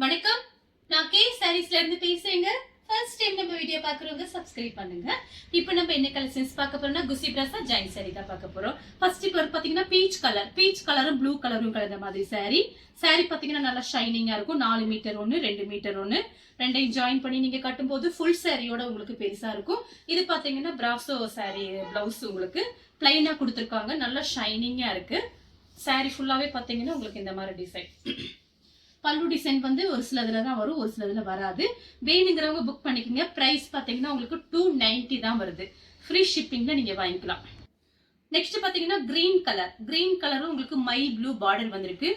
வணக்கம், நான் கே சாரீஸ்ல இருந்து பேசுறேங்க. ஃபர்ஸ்ட் டைம் நம்ம வீடியோ பாக்குறவங்க சப்ஸ்கிரைப் பண்ணுங்க. இப்போ நம்ம என்ன கலெக்ஷன்ஸ் பார்க்க போறோம்னா குசி பிரசா ஜாயின் சாரி தான் பார்க்க போறோம். ஃபர்ஸ்ட் இப்போ பாத்தீங்கன்னா பீச் கலரும் ப்ளூ கலரும் கலந்த மாதிரி சாரி பாத்தீங்கன்னா நல்லா ஷைனிங்கா இருக்கும். 4 மீட்டர் ஒன்று 2 மீட்டர் ஒன்று ரெண்டையும் ஜாயின் பண்ணி நீங்க கட்டும்போது ஃபுல் சாரியோட உங்களுக்கு பெருசா இருக்கும். இது பாத்தீங்கன்னா பிராசோ சாரி பிளவுஸ் உங்களுக்கு பிளைனா கொடுத்துருக்காங்க. நல்லா ஷைனிங்கா இருக்கு. சாரி ஃபுல்லாவே பாத்தீங்கன்னா உங்களுக்கு இந்த மாதிரி டிசைன். பல்லு டிசைன் வந்து ஒரு சிலதுல தான் வரும், ஒரு சிலதுல வராது. வேணுங்கிறவங்க புக் பண்ணிக்கோங்க. பிரைஸ் பாத்தீங்கன்னா உங்களுக்கு 290 தான் வருது. ஃப்ரீ ஷிப்பிங்ல நீங்க வாங்கிக்கலாம். நெக்ஸ்ட் பாத்தீங்கன்னா கிரீன் கலரும் உங்களுக்கு மைல் ப்ளூ பார்டர் வந்திருக்கு.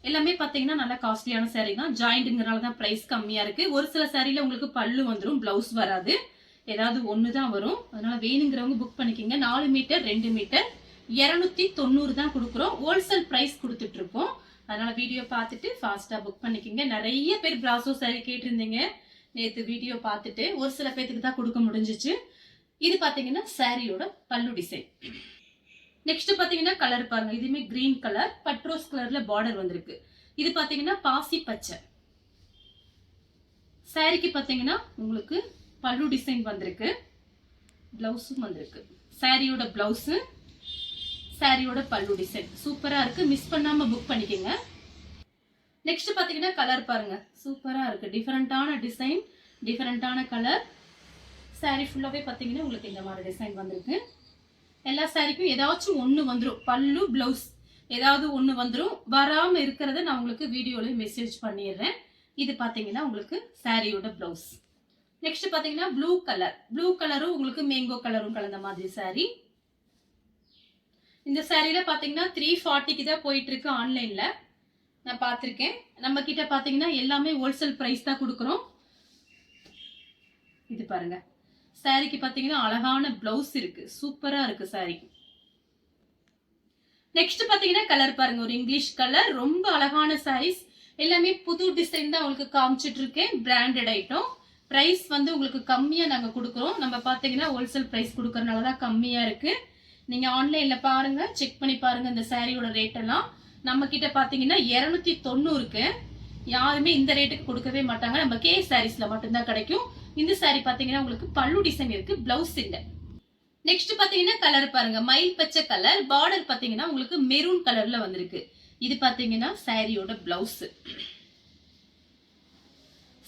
எல்லாமே பாத்தீங்கன்னா நல்லா காஸ்ட்லியான சாரி தான். ஜாயிண்ட்ங்கறனால தான் பிரைஸ் கம்மியா இருக்கு. ஒரு சில சாரில உங்களுக்கு பல்லு வந்துடும், பிளவுஸ் வராது. ஏதாவது ஒன்று தான் வரும். அதனால வேணுங்கிறவங்க புக் பண்ணிக்கோங்க. 4 மீட்டர் 2 மீட்டர் 290 தான் கொடுக்குறோம். ஹோல்சேல் பிரைஸ் கொடுத்துட்டு இருக்கோம். அதனால வீடியோ பார்த்துட்டு ஃபாஸ்டா புக் பண்ணிக்கோங்க. நிறைய பேர் பிராசோ சாரி கேட்டிருந்தீங்க. நேற்று வீடியோ பார்த்துட்டு ஒரு சில பேருக்கு தான் கொடுக்க முடிஞ்சிச்சு. இது பாத்தீங்கன்னா சாரியோட பல்லு டிசைன். நெக்ஸ்ட் பாத்தீங்கன்னா கலர் பாருங்க. இதுமே கிரீன் கலர் பட்ரோஸ் கலர்ல பார்டர் வந்திருக்கு. இது பாத்தீங்கன்னா பாசி பச்சை. சாரிக்கு பாத்தீங்கன்னா உங்களுக்கு பல்லு டிசைன் வந்திருக்கு. பிளவுஸும் வந்திருக்கு. சாரியோட பிளவுஸ், சாரியோட பல்லு டிசைன் சூப்பரா இருக்கு. மிஸ் பண்ணாம புக் பண்ணிக்கோங்க. நெக்ஸ்ட் பாத்தீங்கன்னா கலர் பாருங்க. சூப்பரா இருக்கு. டிஃபரெண்டான டிசைன், டிஃபரெண்டான கலர். சாரி ஃபுல்லாவே பாத்தீங்கன்னா உங்களுக்கு இந்த மாதிரி டிசைன் வந்திருக்கு. எல்லா சாரிக்கும் ஏதாச்சும் ஒண்ணு வந்துடும். பல்லு பிளவுஸ் ஏதாவது ஒண்ணு வந்துடும். வராம இருக்கிறத நான் உங்களுக்கு வீடியோல மெசேஜ் பண்ணிடுறேன். இது பாத்தீங்கன்னா உங்களுக்கு சாரியோட பிளவுஸ். நெக்ஸ்ட் பாத்தீங்கன்னா ப்ளூ கலரும் உங்களுக்கு மேங்கோ கலரும் கலந்த மாதிரி சாரி. இந்த சாரியில பாத்தீங்கன்னா 340க்கு தான் போயிட்டு இருக்கு ஆன்லைன்ல. நான் பார்த்திருக்கேன். நம்ம கிட்ட பாத்தீங்கன்னா எல்லாமே ஹோல்சேல் பிரைஸ் தான் கொடுக்குறோம். இது பாருங்க. சாரிக்கு பாத்தீங்கன்னா அழகான பிளவுஸ் இருக்கு. சூப்பரா இருக்கு சாரி. நெக்ஸ்ட் பாத்தீங்கன்னா கலர் பாருங்க. ஒரு இங்கிலீஷ் கலர், ரொம்ப அழகான சாரீஸ். எல்லாமே புது டிசைன் தான் உங்களுக்கு காமிச்சிட்டு இருக்கேன். Branded item. பிரைஸ் வந்து உங்களுக்கு கம்மியா நாங்க கொடுக்குறோம். நம்ம பாத்தீங்கன்னா ஹோல்சேல் பிரைஸ் கொடுக்கறதுனால தான் கம்மியா இருக்கு. நீங்க ஆன்லைன்ல பாருங்க, செக் பண்ணி பாருங்க. இந்த சாரியோட ரேட் எல்லாம் நம்ம கிட்ட பாத்தீங்கன்னா 290க்கு யாருமே இந்த ரேட்டுக்கு கொடுக்கவே மாட்டாங்க. நம்ம கே சாரீஸ்ல மட்டும்தான் கிடைக்கும். இந்த சாரி பாத்தீங்கன்னா உங்களுக்கு பல்லு டிசைன் இருக்கு, பிளவுஸ் இல்ல. நெக்ஸ்ட் பாத்தீங்கன்னா கலர் பாருங்க. மயில் பச்சை கலர். பார்டர் பாத்தீங்கன்னா உங்களுக்கு மெரூன் கலர்ல வந்திருக்கு. இது பாத்தீங்கன்னா சாரியோட பிளவுஸ்.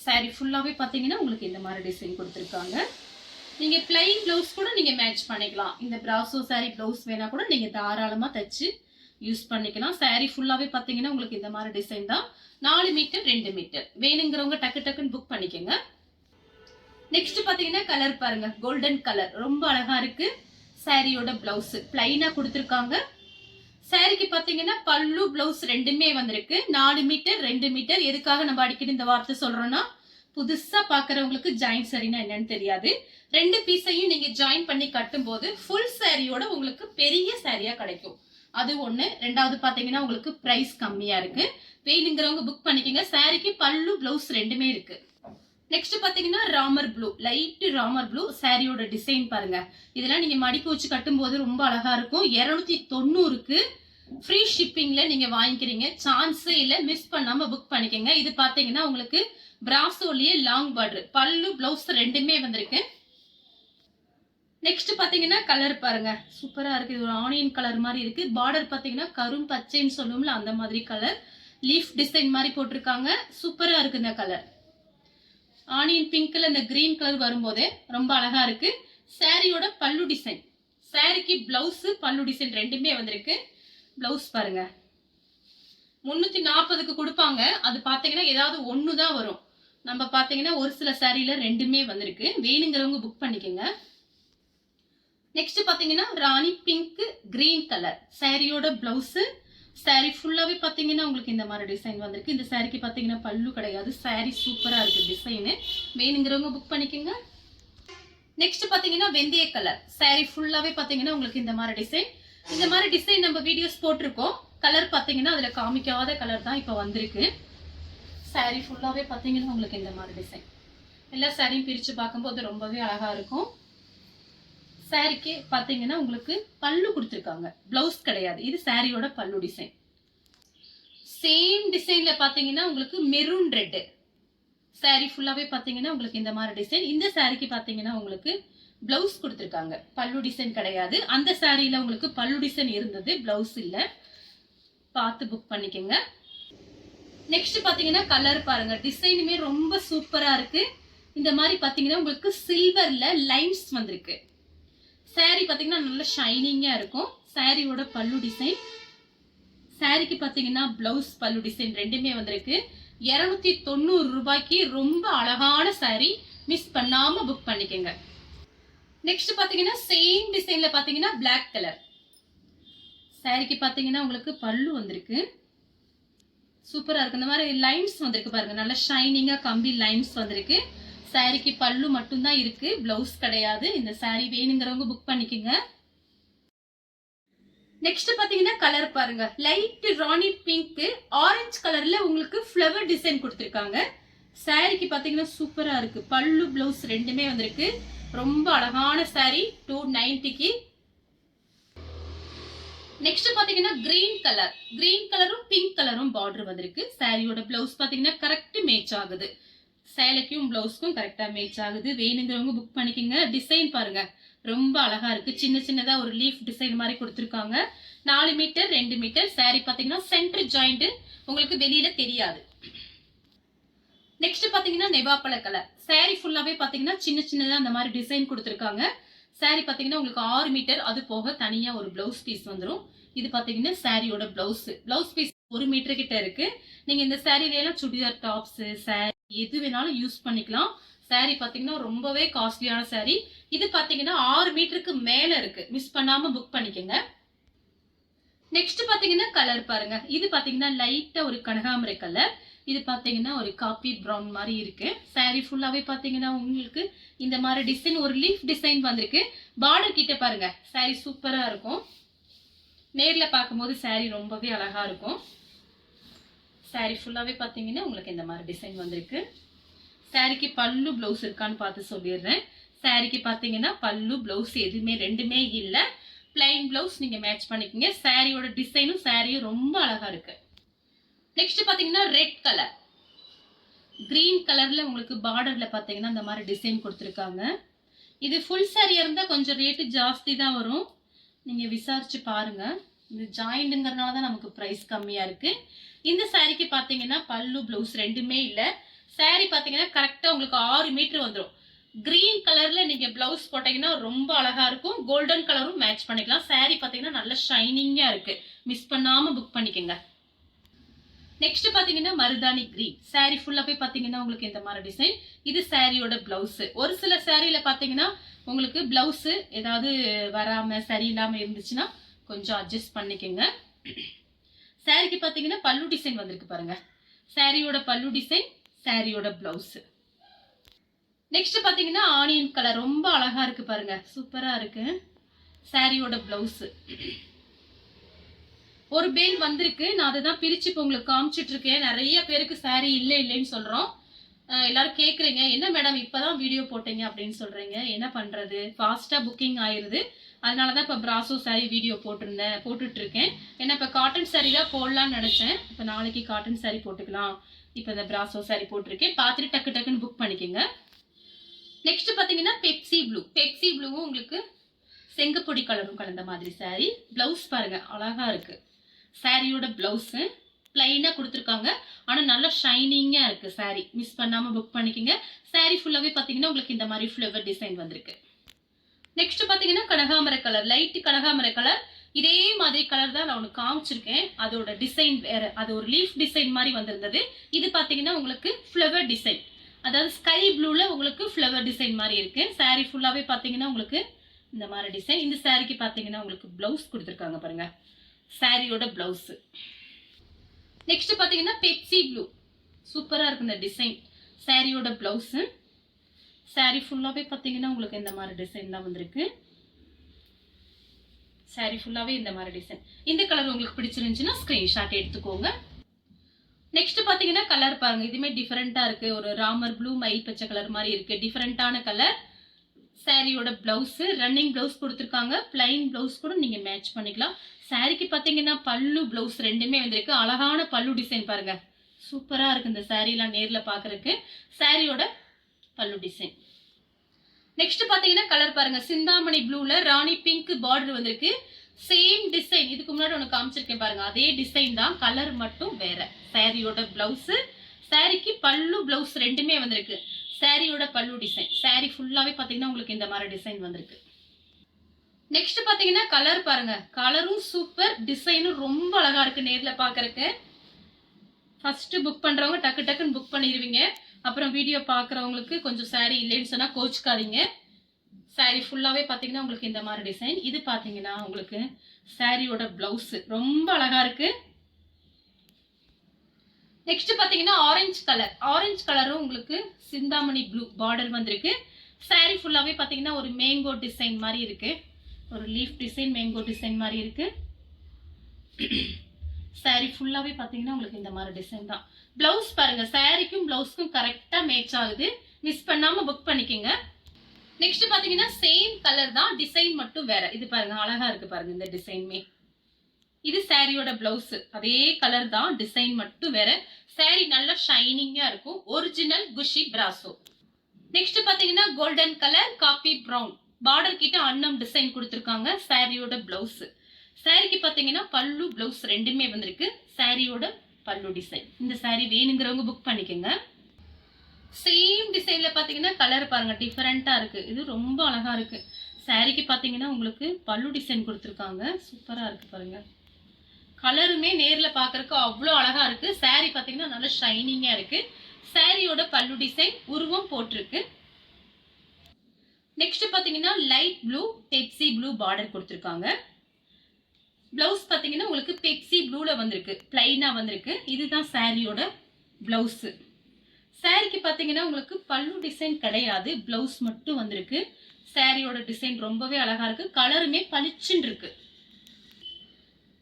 சாரி ஃபுல்லாவே பாத்தீங்கன்னா உங்களுக்கு இந்த மாதிரி டிசைன் கொடுத்திருக்காங்க. நீங்க பிளைன் பிளவுஸ் கூட நீங்க மேட்ச் பண்ணிக்கலாம். இந்த பிராசோ சாரி பிளவுஸ் வேணா கூட நீங்க தாராளமா தச்சு யூஸ் பண்ணிக்கலாம். சாரி ஃபுல்லாவே பாத்தீங்கன்னா உங்களுக்கு இந்த மாதிரி டிசைன் தான். 4 மீட்டர் 2 மீட்டர். வேணுங்கிறவங்க டக்கு டக்குன்னு புக் பண்ணிக்கோங்க. நெக்ஸ்ட் பாத்தீங்கன்னா கலர் பாருங்க. கோல்டன் கலர் ரொம்ப அழகா இருக்கு. சாரியோட பிளவுஸ் பிளைனா கொடுத்திருக்காங்க. சாரிக்கு பாத்தீங்கன்னா பல்லு பிளவுஸ் ரெண்டுமே வந்திருக்கு. 4 மீட்டர் 2 மீட்டர். எதுக்காக நம்ம அடிக்கடி இந்த வார்த்தை சொல்றோம்னா, புதுசா பாக்குறவங்களுக்கு ஜாயின் சாரினா என்னன்னு தெரியாது. 2 பீஸையும் நீங்க ஜாயின் பண்ணி கட்டும் போது ஃபுல் சாரியோட உங்களுக்கு பெரிய சாரியா கிடைக்கும். அது ஒண்ணு. ரெண்டாவது பாத்தீங்கன்னா உங்களுக்கு பிரைஸ் கம்மியா இருக்கு. வேணுங்கிறவங்க புக் பண்ணிக்கோங்க. சாரிக்கு பல்லு பிளவுஸ் ரெண்டுமே இருக்கு. நெக்ஸ்ட் பாத்தீங்கன்னா Ramar blue, light Ramar blue. சாரியோட டிசைன் பாருங்க. இதெல்லாம் நீங்க மடிப்பு வச்சு கட்டும் போது ரொம்ப அழகா இருக்கும். 290க்கு ஃப்ரீ ஷிப்பிங்ல நீங்க வாங்கிக்கிறீங்க. சான்ஸே இல்ல. மிஸ் பண்ணாம புக் பண்ணிக்கோங்க. இது பாத்தீங்கன்னா உங்களுக்கு பிராசோலியே லாங் பார்டர். பல்லு பிளவுஸ் ரெண்டுமே வந்திருக்கு. நெக்ஸ்ட் பாத்தீங்கன்னா கலர் பாருங்க. சூப்பரா இருக்கு. இது ஒரு ஆனியன் கலர் மாதிரி இருக்கு. பார்டர் பாத்தீங்கன்னா கரும் பச்சைன்னு சொல்லுவோம்ல, அந்த மாதிரி கலர். லீஃப் டிசைன் மாதிரி போட்டிருக்காங்க. சூப்பரா இருக்கு இந்த கலர். ஆனியன் பிங்க்ல இந்த கிரீன் கலர் வரும்போதே ரொம்ப அழகா இருக்கு. சாரியோட பல்லு டிசைன். சாரிக்கு பிளவுஸ் பல்லு டிசைன் ரெண்டுமே வந்திருக்கு. பிளவுஸ் பாருங்க. 340க்கு கொடுப்பாங்க. அது பாத்தீங்கன்னா ஏதாவது ஒண்ணு தான் வரும். நம்ம பாத்தீங்கன்னா ஒரு சில சாரியில ரெண்டுமே வந்திருக்கு. வேணுங்கிறவங்க புக் பண்ணிக்கோங்க. நெக்ஸ்ட் பாத்தீங்கன்னா ராணி பிங்க் கிரீன் கலர். சாரியோட பிளவுஸ். சாரி ஃபுல்லாவே பாத்தீங்கன்னா உங்களுக்கு இந்த மாதிரி டிசைன் வந்திருக்கு. இந்த சாரிக்கு பாத்தீங்கன்னா பல்லு கிடையாது. சாரி சூப்பரா இருக்கு டிசைனு. வேணுங்கிறவங்க புக் பண்ணிக்கோங்க. நெக்ஸ்ட் பாத்தீங்கன்னா வெந்தய கலர். சாரி ஃபுல்லாவே பாத்தீங்கன்னா உங்களுக்கு இந்த மாதிரி டிசைன். இந்த மாதிரி டிசைன் நம்ம வீடியோஸ் போட்டிருக்கோம். கலர் பாத்தீங்கன்னா அதுல காமிக்காத கலர் தான் இப்ப வந்திருக்கு. சாரி ஃபுல்லாவே பாத்தீங்கன்னா உங்களுக்கு இந்த மாதிரி டிசைன். எல்லா சாரியும் பிரிச்சு பார்க்கும்போது ரொம்பவே அழகா இருக்கும். சாரிக்கு பாத்தீங்கன்னா உங்களுக்கு பல்லு கொடுத்திருக்காங்க, பிளவுஸ் கிடையாது. இது சாரியோட பல்லு டிசைன். சேம் டிசைன்ல பாத்தீங்கன்னா உங்களுக்கு மெரூன் ரெட் சாரி ஃபுல்லாவே பாத்தீங்கன்னா உங்களுக்கு இந்த மாதிரி டிசைன். இந்த சாரிக்கு பாத்தீங்கன்னா உங்களுக்கு பிளவுஸ் கொடுத்திருக்காங்க, பல்லு டிசைன் கிடையாது. அந்த சாரியில உங்களுக்கு பல்லு டிசைன் இருந்தது, பிளவுஸ் இல்ல. பார்த்து புக் பண்ணிக்கோங்க. நெக்ஸ்ட் பாத்தீங்கன்னா கலர் பாருங்க, டிசைனுமே ரொம்ப சூப்பரா இருக்கு. இந்த மாதிரி பாத்தீங்கன்னா உங்களுக்கு சில்வர்ல லைன்ஸ் வந்திருக்கு. சாரி பாத்தீங்கன்னா நல்ல ஷைனிங்கா இருக்கும். சாரியோட பல்லு டிசைன், சாரிக்கு பாத்தீங்கன்னா பிளவுஸ் பல்லு டிசைன் ரெண்டுமே வந்திருக்கு. 290 ரூபாய்க்கு ரொம்ப அழகான சாரி, மிஸ் பண்ணாம புக் பண்ணிக்கோங்க. நெக்ஸ்ட் பாத்தீங்கன்னா சேம் டிசைன்ல பாத்தீங்கன்னா பிளாக் கலர் சாரிக்கு பாத்தீங்கன்னா உங்களுக்கு பல்லு வந்திருக்கு, சூப்பரா இருக்கு. இந்த மாதிரி லைன்ஸ் வந்திருக்கு பாருங்க, நல்ல ஷைனிங்கா கம்பி லைன்ஸ் வந்திருக்கு. சாரிக்கு பல்லு மட்டும்தான் இருக்கு, பிளவுஸ் கிடையாது. இந்த சாரி வேணுங்கிறவங்க புக் பண்ணிக்கோங்க. நெக்ஸ்ட் பாத்தீங்கன்னா கலர் பாருங்க, லைட் ராணி பிங்க் ஆரஞ்சு கலர்ல உங்களுக்கு ஃப்ளவர் டிசைன் கொடுத்திருக்காங்க. சாரிக்கு பாத்தீங்கன்னா சூப்பரா இருக்கு, பல்லு பிளவுஸ் ரெண்டுமே வந்திருக்கு. ரொம்ப அழகான சாரி 290க்கு. நெக்ஸ்ட் பாத்தீங்கன்னா கிரீன் கலர், கிரீன் கலரும் பிங்க் கலரும் பார்டர் வந்திருக்கு. சாரியோட பிளவுஸ் பாத்தீங்கன்னா கரெக்ட் மேட்ச் ஆகுது, சேலைக்கும் பிளவுஸ்க்கும் கரெக்டா மேட்ச் ஆகுது. வேணுங்கிறவங்க புக் பண்ணிக்கோங்க. டிசைன் பாருங்க ரொம்ப அழகா இருக்கு, சின்ன சின்னதா ஒரு லீஃப் டிசைன் மாதிரி கொடுத்திருக்காங்க. 4 மீட்டர் 2 மீட்டர். சாரி பாத்தீங்கன்னா சென்டர் ஜாயிண்ட் உங்களுக்கு வெளியில தெரியாது. நெக்ஸ்ட் பாத்தீங்கன்னா நெவாப்பழ கலர் சாரி ஃபுல்லாவே பாத்தீங்கன்னா சின்ன சின்னதா அந்த மாதிரி டிசைன் கொடுத்திருக்காங்க. சாரி பாத்தீங்கன்னா உங்களுக்கு 6 மீட்டர், அது போக தனியா ஒரு பிளவுஸ் பீஸ் வந்துடும். இது பாத்தீங்கன்னா சாரியோட பிளவுஸ், பிளவுஸ் பீஸ் 1 மீட்டர் கிட்ட இருக்கு. நீங்க இந்த சாரில எல்லாம் சுடிதார் டாப்ஸ் சாரி எது வேணாலும் யூஸ் பண்ணிக்கலாம். சாரி பாத்தீங்கன்னா ரொம்பவே காஸ்ட்லியான சாரி. இது பாத்தீங்கன்னா 6 மீட்டருக்கு மேல இருக்கு, மிஸ் பண்ணாம புக் பண்ணிக்கோங்க. நெக்ஸ்ட் பாத்தீங்கன்னா கலர் பாருங்க, இது பாத்தீங்கன்னா லைட்டா ஒரு கனகாமரை கலர். இது பாத்தீங்கன்னா ஒரு காபி பிரவுன் மாதிரி இருக்கு. சாரி ஃபுல்லாவே பாத்தீங்கன்னா உங்களுக்கு இந்த மாதிரி டிசைன் ஒரு லீஃப் டிசைன் வந்திருக்கு. பார்டர் கிட்ட பாருங்க, சாரி சூப்பரா இருக்கும். நேர்ல பார்க்கும்போது சாரி ரொம்பவே அழகா இருக்கும். சாரி ஃபுல்லாவே பாத்தீங்கன்னா உங்களுக்கு இந்த மாதிரி டிசைன் வந்திருக்கு. சாரிக்கு பல்லு பிளவுஸ் இருக்கான்னு பார்த்து சொல்லிடுறேன். சாரிக்கு பாத்தீங்கன்னா பல்லு பிளவுஸ் எதுவுமே ரெண்டுமே இல்ல, பிளைன் பிளவுஸ் நீங்க மேட்ச் பண்ணிக்கோங்க. சாரியோட டிசைனும் சாரியும் ரொம்ப அழகா இருக்கு. நெக்ஸ்ட் பாத்தீங்கன்னா ரெட் கலர், கிரீன் கலர்ல உங்களுக்கு பார்டர்ல பாத்தீங்கன்னா இந்த மாதிரி டிசைன் கொடுத்திருக்காங்க. இது ஃபுல் சாரியா இருந்தா கொஞ்சம் ரேட்டு ஜாஸ்தி தான் வரும், நீங்க விசாரிச்சு பாருங்க. இந்த ஜாயிண்ட்ங்கிறதுனால தான் நமக்கு பிரைஸ் கம்மியா இருக்கு. இந்த சாரிக்கு பாத்தீங்கன்னா பல்லு பிளவுஸ் ரெண்டுமே இல்ல. சாரி பாத்தீங்கன்னா கரெக்டா உங்களுக்கு 6 மீட்டர் வந்துடும். கிரீன் கலர்ல நீங்க பிளவுஸ் போட்டீங்கன்னா ரொம்ப அழகா இருக்கும். கோல்டன் கலரும் மேட்ச் பண்ணிக்கலாம். சாரி பாத்தீங்கன்னா நல்ல ஷைனிங்கா இருக்கு, மிஸ் பண்ணாம புக் பண்ணிக்கோங்க. நெக்ஸ்ட் பாத்தீங்கன்னா மருதாணி கிரீன் சாரி ஃபுல்லாவே பாத்தீங்கன்னா உங்களுக்கு இந்த மாதிரி டிசைன். இது சாரியோட பிளவுஸ். ஒரு சில சாரியில பாத்தீங்கன்னா உங்களுக்கு பிளவுஸ் ஏதாவது வராம சரியில்லாம இருந்துச்சுன்னா கொஞ்சம் அட்ஜஸ்ட் பண்ணிக்கோங்க. சாரிக்கு பாத்தீங்கன்னா பல்லு டிசைன் வந்திருக்கு பாருங்க, சாரியோட பல்லு டிசைன், சாரியோட பிளவுஸ். நெக்ஸ்ட் பாத்தீங்கன்னா ஆனியன் கலர் ரொம்ப அழகா இருக்கு பாருங்க, சூப்பரா இருக்கு. சாரியோட பிளவுஸ் ஒரு பேல் வந்திருக்கு, நான் அதுதான் பிரிச்சு இப்போ உங்களுக்கு காமிச்சிட்டு இருக்கேன். நிறைய பேருக்கு சாரி இல்லைன்னு சொல்றோம். எல்லாரும் கேக்குறீங்க, என்ன மேடம் இப்பதான் வீடியோ போட்டீங்க அப்படின்னு சொல்றீங்க. என்ன பண்றது, ஃபாஸ்டா புக்கிங் ஆயிருது. அதனாலதான் இப்ப பிராசோ சாரி வீடியோ போட்டுட்டு இருக்கேன். ஏன்னா இப்ப காட்டன் சாரி தான் போடலாம்னு நினைச்சேன். இப்ப நாளைக்கு காட்டன் சாரி போட்டுக்கலாம். இப்ப இந்த பிராசோ சாரி போட்டிருக்கேன், பார்த்துட்டு டக்கு டக்குன்னு புக் பண்ணிக்கோங்க. நெக்ஸ்ட் பாத்தீங்கன்னா பெப்சி ப்ளூ, பெப்சி ப்ளூவும் உங்களுக்கு செங்கப்பொடி கலரும் கலந்த மாதிரி சாரி. பிளவுஸ் பாருங்க அழகா இருக்கு. சாரியோட பிளவுஸ் பிளைனா கொடுத்துருக்காங்க, ஆனா நல்லா ஷைனிங்கா இருக்கு. சாரி மிஸ் பண்ணாம புக் பண்ணிக்கோங்க. சாரி ஃபுல்லாவே பாத்தீங்கன்னா உங்களுக்கு இந்த மாதிரி ஃப்ளவர் டிசைன் வந்திருக்கு. நெக்ஸ்ட் பாத்தீங்கன்னா கனகாமரை கலர், லைட் கனகாமரை கலர். இதே மாதிரி கலர் தான் நான் ஒன்று காமிச்சிருக்கேன், அதோட டிசைன் வேற, அது ஒரு லீஃப் டிசைன் மாதிரி வந்திருந்தது. இது பாத்தீங்கன்னா உங்களுக்கு ஃப்ளவர் டிசைன், அதாவது ஸ்கை ப்ளூல உங்களுக்கு ஃப்ளவர் டிசைன் மாதிரி இருக்கு. சாரி ஃபுல்லாவே பாத்தீங்கன்னா உங்களுக்கு இந்த மாதிரி டிசைன். இந்த சாரிக்கு பாத்தீங்கன்னா உங்களுக்கு பிளவுஸ் கொடுத்துருக்காங்க பாருங்க, சாரியோட பிளவுஸ். நெக்ஸ்ட் பாத்தீங்கன்னா பெப்சி ப்ளூ, சூப்பரா இருக்கு இந்த டிசைன். சாரியோட பிளவுஸ். சாரி ஃபுல்லாவே பாத்தீங்கன்னா உங்களுக்கு இந்த மாதிரி டிசைன் தான் வந்திருக்கு. சாரி ஃபுல்லாவே இந்த மாதிரி டிசைன். இந்த கலர் உங்களுக்கு பிடிச்சிருந்துச்சுன்னா ஸ்கிரீன்ஷாட் எடுத்துக்கோங்க. நெக்ஸ்ட் பாத்தீங்கன்னா கலர் பாருங்க, இதுமே டிஃபரெண்டா இருக்கு. ஒரு ராமர் ப்ளூ மயில் பச்சை கலர் மாதிரி இருக்கு, டிஃபரெண்டான கலர். சாரியோட பிளவுஸ் ரன்னிங் பிளவுஸ் கொடுத்துருக்காங்க. பிளைன் பிளவுஸ் கூட நீங்க மேட்ச் பண்ணிக்கலாம். சாரிக்கு பாத்தீங்கன்னா பல்லு பிளவுஸ் ரெண்டுமே வந்திருக்கு. அழகான பல்லு டிசைன் பாருங்க, சூப்பரா இருக்கு இந்த சாரி எல்லாம் நேர்ல பாக்குறதுக்கு. சாரியோட பல்லு டிசைன். நெக்ஸ்ட் பாத்தீங்கன்னா கலர் பாருங்க, சிந்தாமணி ப்ளூல ராணி பிங்க் பார்டர் வந்திருக்கு. சேம் டிசைன் இதுக்கு முன்னாடி ஒன்று காமிச்சிருக்கேன் பாருங்க, அதே டிசைன் தான், கலர் மட்டும் வேற. சாரியோட பிளவுஸ், சாரிக்கு பல்லு பிளவுஸ் ரெண்டுமே வந்திருக்கு. சாரியோட பல்லு டிசைன், சாரி ஃபுல்லாவே பாத்தீங்கன்னா உங்களுக்கு இந்த மாதிரி டிசைன் வந்திருக்கு. நெக்ஸ்ட் பாத்தீங்கன்னா கலர் பாருங்க, கலரும் சூப்பர், டிசைனும் ரொம்ப அழகா இருக்கு நேர்ல பாக்குறதுக்கு. ஃபர்ஸ்ட் புக் பண்றவங்க டக்கு டக்குன்னு புக் பண்ணிடுவீங்க. அப்புறம் வீடியோ பாக்குறவங்களுக்கு கொஞ்சம் சாரி இல்லைன்னு சொன்னா கோச்சுக்காதீங்க. சாரி ஃபுல்லாவே பாத்தீங்கன்னா உங்களுக்கு இந்த மாதிரி டிசைன். இது பாத்தீங்கன்னா உங்களுக்கு சாரியோட பிளவுஸ் ரொம்ப அழகா இருக்கு. நெக்ஸ்ட் பாத்தீங்கன்னா ஆரஞ்சு கலர், ஆரஞ்சு கலரும் உங்களுக்கு சிந்தாமணி ப்ளூ பார்டர் வந்திருக்கு. சாரி ஃபுல்லாவே பாத்தீங்கன்னா ஒரு மேங்கோ டிசைன் மாதிரி இருக்கு, ஒரு லீஃப் டிசைன் மேங்கோ டிசைன் மாதிரி இருக்கு. சாரி ஃபுல்லாவே பாத்தீங்கன்னா உங்களுக்கு இந்த மாதிரி டிசைன் தான். பிளவுஸ் பாருங்க, சாரிக்கும் பிளவுஸ்க்கும் கரெக்டா மேட்ச் ஆகுது, மிஸ் பண்ணாம புக் பண்ணிக்கோங்க. நெக்ஸ்ட் பாத்தீங்கன்னா சேம் கலர் தான், டிசைன் மட்டும் வேற. இது பாருங்க அழகா இருக்கு பாருங்க இந்த டிசைனுமே. இது சாரியோட பிளவுஸ், அதே கலர் தான், டிசைன் மட்டும் வேற. சாரி நல்லா ஷைனிங்கா இருக்கும், ஒரிஜினல் குஷி பிராசோ. நெக்ஸ்ட் பாத்தீங்கன்னா golden colour coffee brown border கிட்ட அன்னம் டிசைன் கொடுத்திருக்காங்க. சாரியோட பிளவுஸ், சாரிக்கு பாத்தீங்கன்னா பல்லு பிளவுஸ் ரெண்டுமே வந்திருக்கு. சாரியோட பல்லு டிசைன். இந்த சாரி வேணுங்கிறவங்க புக் பண்ணிக்கோங்க. சேம் டிசைன்ல பாத்தீங்கன்னா கலர் பாருங்க டிஃபரெண்டா இருக்கு, இது ரொம்ப அழகா இருக்கு. சாரிக்கு பாத்தீங்கன்னா உங்களுக்கு பல்லு டிசைன் கொடுத்துருக்காங்க, சூப்பரா இருக்கு பாருங்க. கலருமே நேர்ல பாக்குறதுக்கு அவ்வளோ அழகா இருக்கு. சாரி பாத்தீங்கன்னா நல்லா ஷைனிங்கா இருக்கு. சாரியோட பல்லு டிசைன் உருவம் போட்டிருக்கு. நெக்ஸ்ட் பாத்தீங்கன்னா light blue Pepsi blue border கொடுத்துருக்காங்க. பிளவுஸ் பாத்தீங்கன்னா உங்களுக்கு பெப்சி ப்ளூல வந்திருக்கு, பிளைனா வந்திருக்கு. இதுதான் சாரியோட பிளவுஸ். சாரிக்கு பாத்தீங்கன்னா உங்களுக்கு பல்லு டிசைன் கிடையாது, பிளவுஸ் மட்டும் வந்திருக்கு. சாரியோட டிசைன் ரொம்பவே அழகா இருக்கு, கலருமே பளிச்சுன்னு இருக்கு.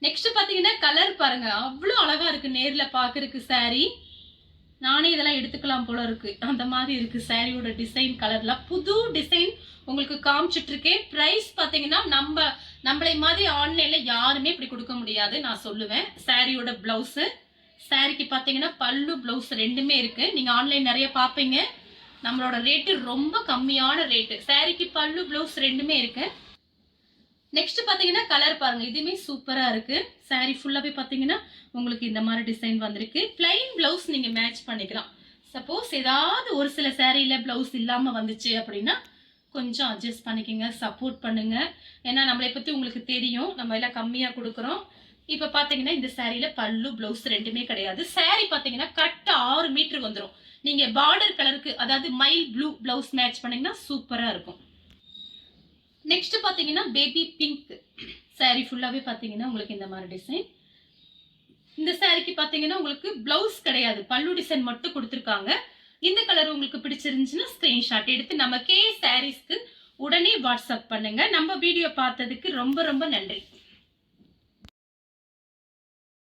நெக்ஸ்ட் பாத்தீங்கன்னா கலர் பாருங்க, அவ்வளோ அழகா இருக்கு நேர்ல பாக்குறதுக்கு. சாரி நானே இதெல்லாம் எடுத்துக்கலாம் போல இருக்கு, அந்த மாதிரி இருக்கு. சாரியோட டிசைன் கலர்லாம் புது டிசைன் உங்களுக்கு காமிச்சிட்டு இருக்கேன். பிரைஸ் பாத்தீங்கன்னா நம்மளை மாதிரி ஆன்லைன்ல யாருமே இப்படி கொடுக்க முடியாது நான் சொல்லுவேன். சாரியோட பிளவுஸ், சாரிக்கு பாத்தீங்கன்னா பல்லு பிளவுஸ் ரெண்டுமே இருக்கு. நீங்க ஆன்லைன் நிறைய பாப்பீங்க, நம்மளோட ரேட்டு ரொம்ப கம்மியான ரேட்டு. சாரிக்கு பல்லு பிளவுஸ் ரெண்டுமே இருக்கு. நெக்ஸ்ட் பாத்தீங்கன்னா கலர் பாருங்க, இதுமே சூப்பரா இருக்கு. சாரி ஃபுல்லாவே பாத்தீங்கன்னா உங்களுக்கு இந்த மாதிரி டிசைன் வந்திருக்கு. பிளைன் பிளவுஸ் நீங்க மேட்ச் பண்ணிக்கலாம். சப்போஸ் ஏதாவது ஒரு சில சாரியில பிளவுஸ் இல்லாம வந்துச்சு அப்படின்னா கொஞ்சம் அட்ஜஸ்ட் பண்ணிக்கோங்க, சப்போர்ட் பண்ணுங்க. ஏன்னா நம்மளை பத்தி உங்களுக்கு தெரியும், நம்ம எல்லாம் கம்மியா கொடுக்குறோம். இப்ப பாத்தீங்கன்னா இந்த சாரியில பல்லு பிளவுஸ் ரெண்டுமே கிடையாது. சாரி பாத்தீங்கன்னா கரெக்டா 6 மீட்டர் வந்துடும். நீங்க பார்டர் கலருக்கு அதாவது மைல் ப்ளூ பிளவுஸ் மேட்ச் பண்ணீங்கன்னா சூப்பரா இருக்கும். நெக்ஸ்ட் பாத்தீங்கன்னா பேபி பிங்க் சாரி ஃபுல்லாவே பாத்தீங்கன்னா உங்களுக்கு இந்த மாதிரி டிசைன். இந்த சாரிக்கு பாத்தீங்கன்னா உங்களுக்கு பிளவுஸ் கிடையாது, பல்லு டிசைன் மட்டும் கொடுத்துருக்காங்க. இந்த கலர் உங்களுக்கு பிடிச்சிருந்துச்சுன்னா ஸ்கிரீன்ஷாட் எடுத்து நம்ம கே சாரீஸ்க்கு உடனே வாட்ஸ்அப் பண்ணுங்க. நம்ம வீடியோ பார்த்ததுக்கு ரொம்ப ரொம்ப நன்றி.